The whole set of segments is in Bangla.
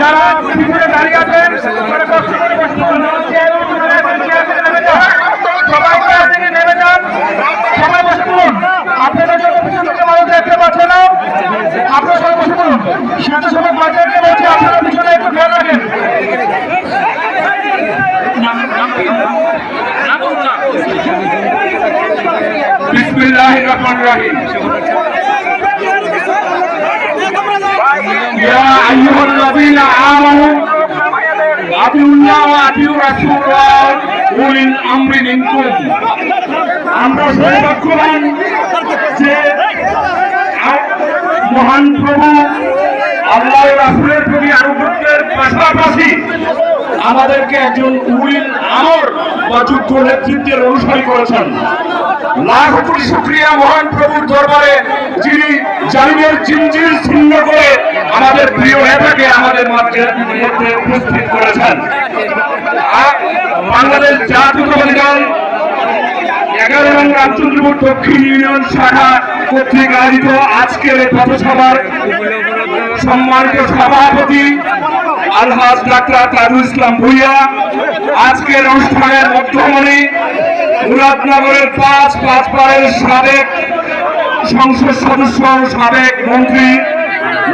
যারা পিছনে দাঁড়িয়ে আছেন সবাই নেমে যান, সবাই বসে পড়ুন। আপনারা যত পিছন থেকে মানুষ দেখতে পাচ্ছেন না, আপনারা সবাই বসে পড়ুন। সাথে সবাই বাচ্চাকে বলছি আপনারা পিছনে একটু খেয়াল রাখেন। বিসমিল্লাহির রহমানির রহিম। ইয়া আইয়ুহাল্লাযীনা আমানু আতিউল্লাহ ওয়া আতিউর রাসূল ওয়া উলিল আমরি মিনকুম। আমরা সৌভাগ্যবান যে মহান প্রভু আল্লাহ রাসূলের প্রতি আনুগত্যের পাশাপাশি আমাদেরকে একজন উলিল আমর বা যোগ্য নেতৃত্বের অনুসরণ করেছেন। লাখ কোটি শুকরিয়া মহান প্রভুর দরবারে, যিনি জালিমের জিনজির ছিন্ন করে আমাদের প্রিয় নেতাকে আমাদের মধ্যে উপস্থিত করেছেন। বাংলাদেশ জাতীয়তাবাদী দল 11 নং রামচন্দ্রপুর দক্ষিণ ইউনিয়ন শাখা কর্তৃক আয়োজিত আজকের এই পথসভার সম্মানিত সভাপতি আলহাজ ডাক্তার তাজুল ইসলাম ভূঁইয়া, আজকের অনুষ্ঠানের মধ্যমণি মুরাদনগরের 5 বারের সাবেক সংসদ সদস্য, সাবেক মন্ত্রী,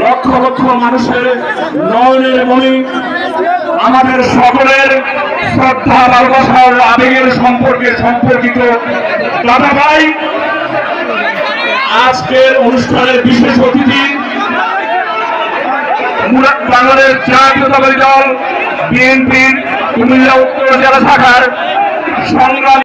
লক্ষ লক্ষ মানুষের নয়নের মণি, আমাদের সকলের শ্রদ্ধা ভালোবাসার আবেগের সম্পর্কিত দাদা ভাই, আজকের অনুষ্ঠানের বিশেষ অতিথি বাংলাদেশ জাতীয়তাবাদী দল বিএনপির কুমিল্লা উত্তর জেলা শাখার সংগ্রামী